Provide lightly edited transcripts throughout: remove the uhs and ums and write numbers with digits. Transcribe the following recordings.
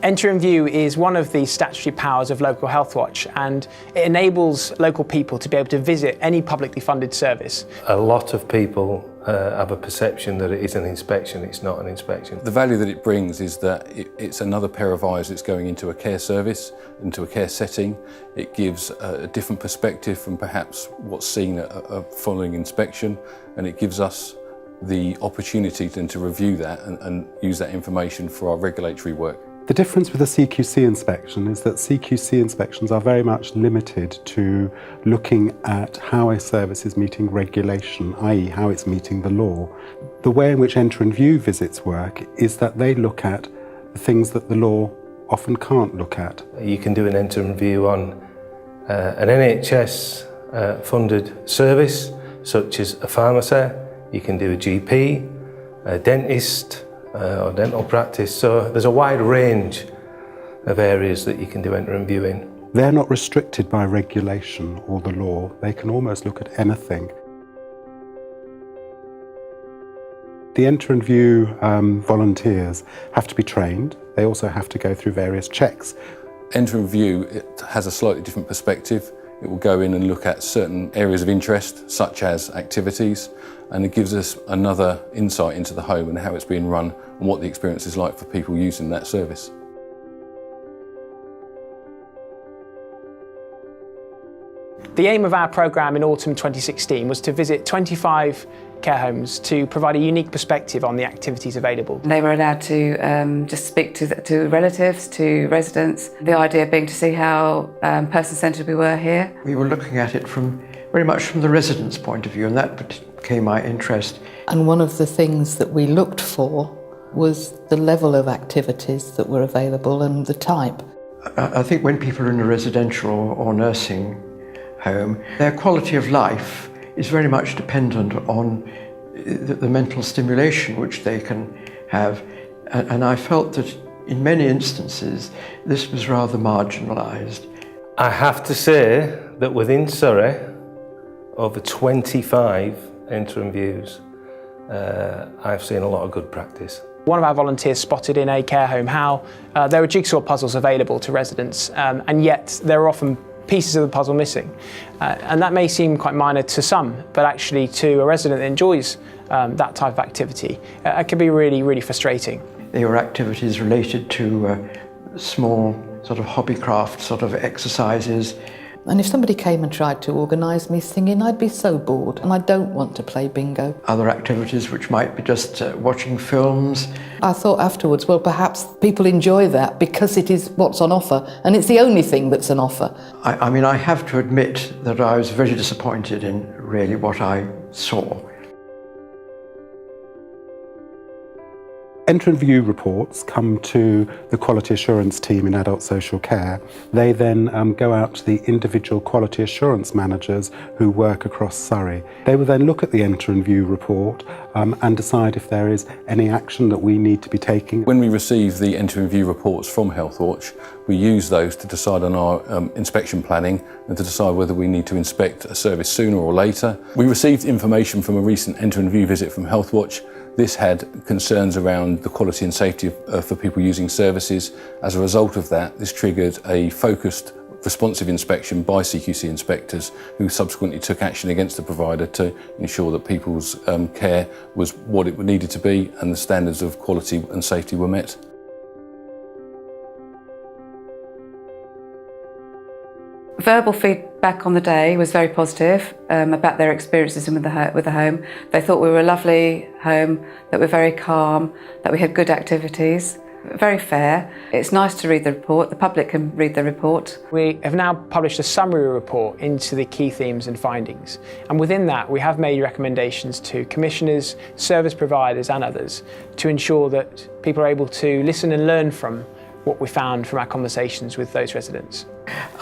Enter and view is one of the statutory powers of local Healthwatch, and it enables local people to be able to visit any publicly funded service. A lot of people have a perception that it is an inspection. It's not an inspection. The value that it brings is that it's another pair of eyes that's going into a care service, into a care setting. It gives a different perspective from perhaps what's seen at a following inspection, and it gives us the opportunity then to review that and use that information for our regulatory work. The difference with a CQC inspection is that CQC inspections are very much limited to looking at how a service is meeting regulation, i.e. how it's meeting the law. The way in which Enter and View visits work is that they look at the things that the law often can't look at. You can do an Enter and View on an NHS funded service, such as a pharmacy. You can do a GP, a dentist, or dental practice, so there's a wide range of areas that you can do Enter and View in. They're not restricted by regulation or the law. They can almost look at anything. The Enter and View volunteers have to be trained. They also have to go through various checks. Enter and View, it has a slightly different perspective. It will go in and look at certain areas of interest, such as activities, and it gives us another insight into the home and how it's being run and what the experience is like for people using that service. The aim of our programme in autumn 2016 was to visit 25 care homes to provide a unique perspective on the activities available. They were allowed to just speak to relatives, to residents. The idea being to see how person-centred we were here. We were looking at it very much from the residents' point of view, and that became my interest. And one of the things that we looked for was the level of activities that were available and the type. I think when people are in a residential or nursing home, their quality of life is very much dependent on the mental stimulation which they can have. And I felt that in many instances this was rather marginalised. I have to say that within Surrey, over 25 Enter and Views, I've seen a lot of good practice. One of our volunteers spotted in a care home how there were jigsaw puzzles available to residents, and yet there are often pieces of the puzzle missing. And that may seem quite minor to some, but actually to a resident that enjoys that type of activity, it can be really, really frustrating. They were activities related to small sort of hobbycraft sort of exercises. And if somebody came and tried to organise me singing, I'd be so bored, and I don't want to play bingo. Other activities which might be just watching films. I thought afterwards, well, perhaps people enjoy that because it is what's on offer, and it's the only thing that's on offer. I mean, I have to admit that I was very disappointed in really what I saw. Enter and View reports come to the quality assurance team in adult social care. They then go out to the individual quality assurance managers who work across Surrey. They will then look at the Enter and View report and decide if there is any action that we need to be taking. When we receive the Enter and View reports from Healthwatch, we use those to decide on our inspection planning and to decide whether we need to inspect a service sooner or later. We received information from a recent Enter and View visit from Healthwatch. This had concerns around the quality and safety for people using services. As a result of that, this triggered a focused, responsive inspection by CQC inspectors who subsequently took action against the provider to ensure that people's care was what it needed to be and the standards of quality and safety were met. Verbal feedback on the day was very positive about their experiences with the home. They thought we were a lovely home, that we're very calm, that we had good activities, very fair. It's nice to read the report. The public can read the report. We have now published a summary report into the key themes and findings, and within that we have made recommendations to commissioners, service providers and others to ensure that people are able to listen and learn from what we found from our conversations with those residents.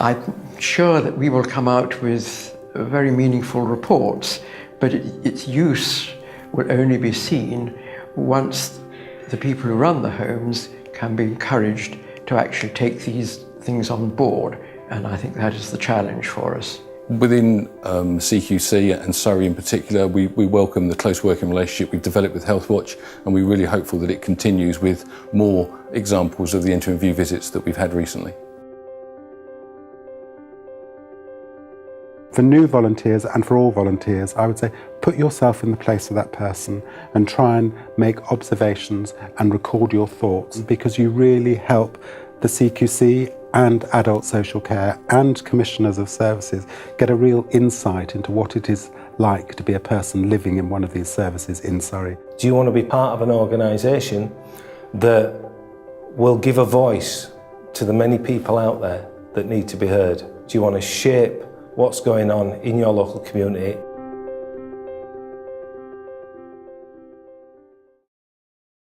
I'm sure that we will come out with very meaningful reports, but its use will only be seen once the people who run the homes can be encouraged to actually take these things on board, and I think that is the challenge for us. Within CQC and Surrey in particular, we welcome the close working relationship we've developed with Healthwatch, and we're really hopeful that it continues with more examples of the interim review visits that we've had recently. For new volunteers and for all volunteers, I would say put yourself in the place of that person and try and make observations and record your thoughts, because you really help the CQC and adult social care and commissioners of services get a real insight into what it is like to be a person living in one of these services in Surrey. Do you want to be part of an organisation that will give a voice to the many people out there that need to be heard? Do you want to shape what's going on in your local community?